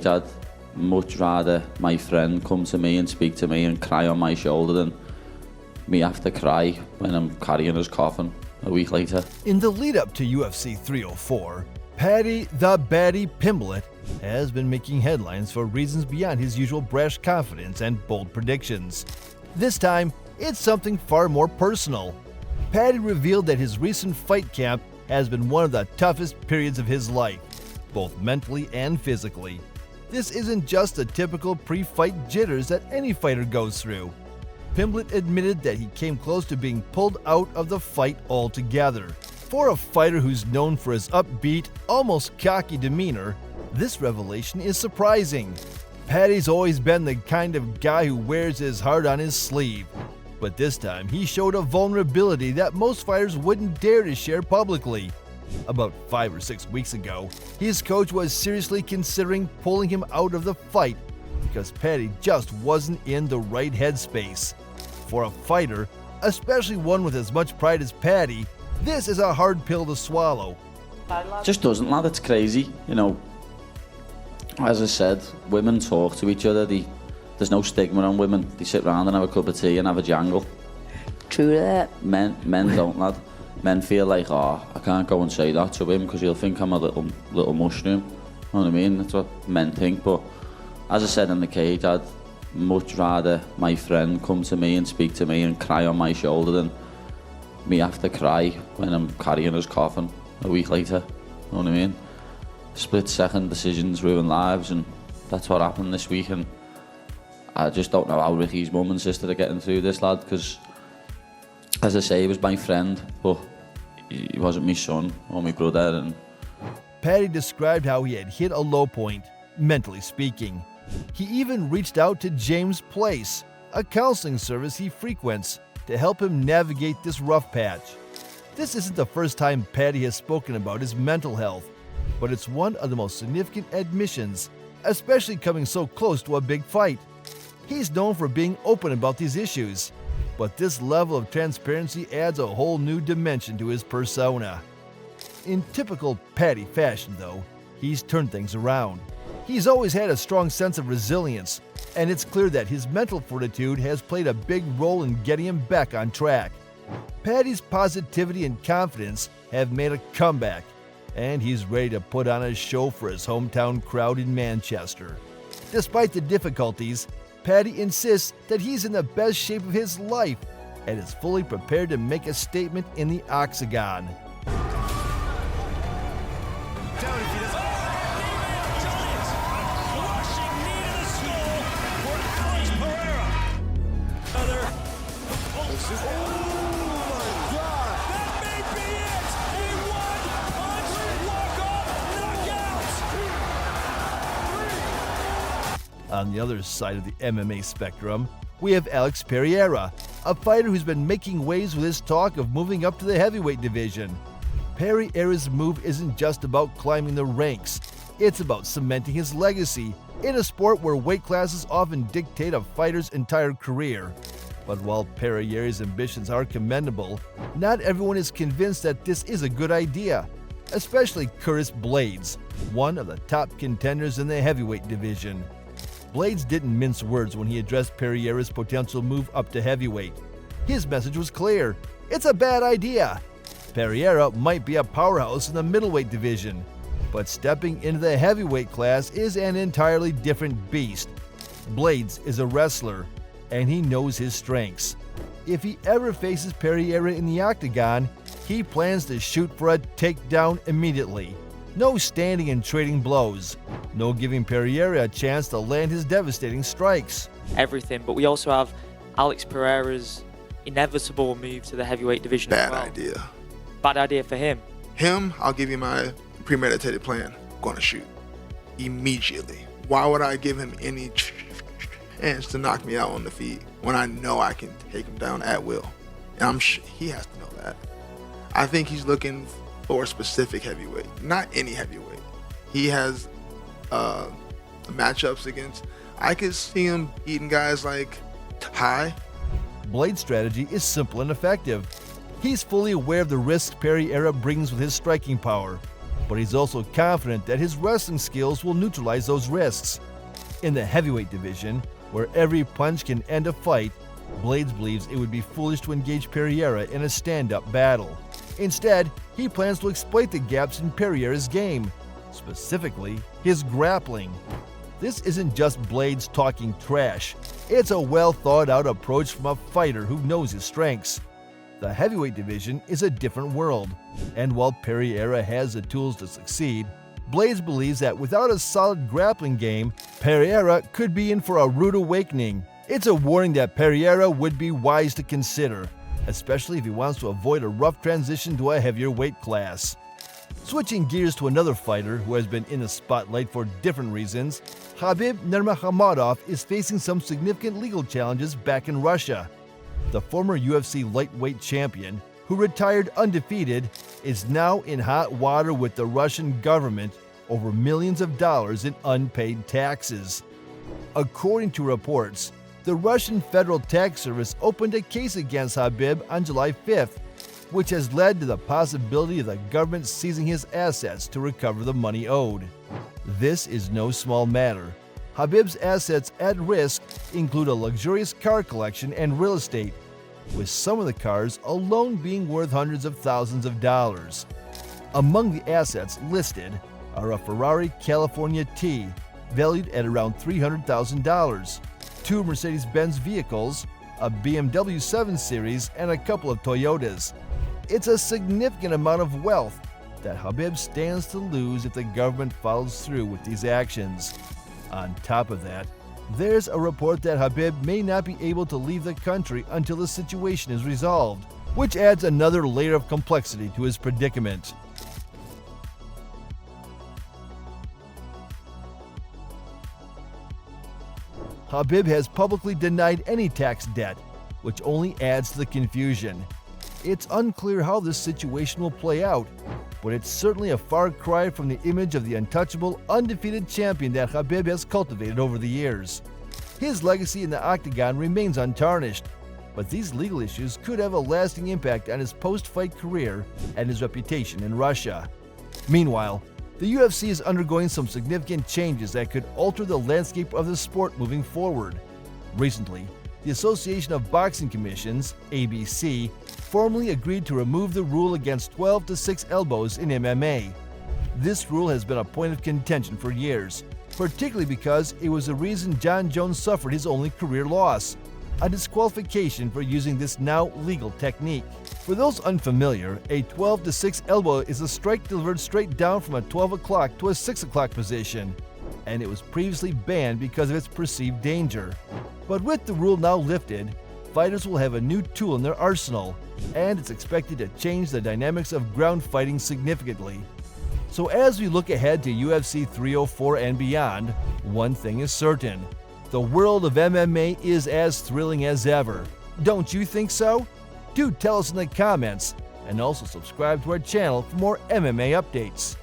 I'd much rather my friend come to me and speak to me and cry on my shoulder than me have to cry when I'm carrying his coffin a week later. In the lead-up to UFC 304, Paddy Pimblett has been making headlines for reasons beyond his usual brash confidence and bold predictions. This time, it's something far more personal. Paddy revealed that his recent fight camp has been one of the toughest periods of his life, both mentally and physically. This isn't just the typical pre-fight jitters that any fighter goes through. Pimblett admitted that he came close to being pulled out of the fight altogether. For a fighter who's known for his upbeat, almost cocky demeanor, this revelation is surprising. Paddy's always been the kind of guy who wears his heart on his sleeve, but this time he showed a vulnerability that most fighters wouldn't dare to share publicly. About 5 or 6 weeks ago, his coach was seriously considering pulling him out of the fight because Paddy just wasn't in the right headspace. For a fighter, especially one with as much pride as Paddy, this is a hard pill to swallow. Just doesn't, lad. It's crazy. You know, as I said, women talk to each other. There's no stigma on women. They sit around and have a cup of tea and have a jangle. True that. Men don't, lad. Men feel like, oh, I can't go and say that to him because he'll think I'm a little mushroom. You know what I mean? That's what men think. But as I said in the cage, I'd much rather my friend come to me and speak to me and cry on my shoulder than me have to cry when I'm carrying his coffin a week later. You know what I mean? Split-second decisions ruin lives, and that's what happened this week. And I just don't know how Ricky's mum and sister are getting through this, lad, because, as I say, he was my friend, but he wasn't my son or my brother. And Paddy described how he had hit a low point, mentally speaking. He even reached out to James Place, a counseling service he frequents, to help him navigate this rough patch. This isn't the first time Paddy has spoken about his mental health, but it's one of the most significant admissions, especially coming so close to a big fight. He's known for being open about these issues, but this level of transparency adds a whole new dimension to his persona. In typical Paddy fashion, though, he's turned things around. He's always had a strong sense of resilience, and it's clear that his mental fortitude has played a big role in getting him back on track. Paddy's positivity and confidence have made a comeback, and he's ready to put on a show for his hometown crowd in Manchester. Despite the difficulties, Paddy insists that he's in the best shape of his life and is fully prepared to make a statement in the octagon. On the other side of the MMA spectrum, we have Alex Pereira, a fighter who's been making waves with his talk of moving up to the heavyweight division. Pereira's move isn't just about climbing the ranks, it's about cementing his legacy in a sport where weight classes often dictate a fighter's entire career. But while Pereira's ambitions are commendable, not everyone is convinced that this is a good idea, especially Curtis Blaydes, one of the top contenders in the heavyweight division. Blaydes didn't mince words when he addressed Pereira's potential move up to heavyweight. His message was clear: it's a bad idea. Pereira might be a powerhouse in the middleweight division, but stepping into the heavyweight class is an entirely different beast. Blaydes is a wrestler, and he knows his strengths. If he ever faces Pereira in the octagon, he plans to shoot for a takedown immediately. No standing and trading blows. No giving Pereira a chance to land his devastating strikes. Everything, but we also have Alex Pereira's inevitable move to the heavyweight division. Bad idea. Bad idea for him. I'll give you my premeditated plan. I'm gonna shoot immediately. Why would I give him any chance to knock me out on the feet when I know I can take him down at will? And he has to know that. I think he's looking for a specific heavyweight, not any heavyweight. He has matchups against. I could see him beating guys like Ty. Blaydes' strategy is simple and effective. He's fully aware of the risks Pereira brings with his striking power, but he's also confident that his wrestling skills will neutralize those risks. In the heavyweight division, where every punch can end a fight, Blades believes it would be foolish to engage Pereira in a stand-up battle. Instead, he plans to exploit the gaps in Pereira's game, specifically his grappling. This isn't just Blades talking trash. It's a well-thought-out approach from a fighter who knows his strengths. The heavyweight division is a different world, and while Pereira has the tools to succeed, Blades believes that without a solid grappling game, Pereira could be in for a rude awakening. It's a warning that Pereira would be wise to consider, especially if he wants to avoid a rough transition to a heavier weight class. Switching gears to another fighter who has been in the spotlight for different reasons, Khabib Nurmagomedov is facing some significant legal challenges back in Russia. The former UFC lightweight champion, who retired undefeated, is now in hot water with the Russian government over millions of dollars in unpaid taxes. According to reports, the Russian Federal Tax Service opened a case against Khabib on July 5th, which has led to the possibility of the government seizing his assets to recover the money owed. This is no small matter. Khabib's assets at risk include a luxurious car collection and real estate, with some of the cars alone being worth hundreds of thousands of dollars. Among the assets listed are a Ferrari California T, valued at around $300,000, 2 Mercedes-Benz vehicles, a BMW 7 Series, and a couple of Toyotas. It's a significant amount of wealth that Khabib stands to lose if the government follows through with these actions. On top of that, there's a report that Khabib may not be able to leave the country until the situation is resolved, which adds another layer of complexity to his predicament. Khabib has publicly denied any tax debt, which only adds to the confusion. It's unclear how this situation will play out, but it's certainly a far cry from the image of the untouchable, undefeated champion that Khabib has cultivated over the years. His legacy in the octagon remains untarnished, but these legal issues could have a lasting impact on his post-fight career and his reputation in Russia. Meanwhile, the UFC is undergoing some significant changes that could alter the landscape of the sport moving forward. Recently, the Association of Boxing Commissions, ABC, formally agreed to remove the rule against 12-6 elbows in MMA. This rule has been a point of contention for years, particularly because it was the reason Jon Jones suffered his only career loss, a disqualification for using this now legal technique. For those unfamiliar, a 12-6 elbow is a strike delivered straight down from a 12 o'clock to a 6 o'clock position, and it was previously banned because of its perceived danger. But with the rule now lifted, fighters will have a new tool in their arsenal, and it's expected to change the dynamics of ground fighting significantly. So as we look ahead to UFC 304 and beyond, one thing is certain: the world of MMA is as thrilling as ever. Don't you think so? Do tell us in the comments, and also subscribe to our channel for more MMA updates.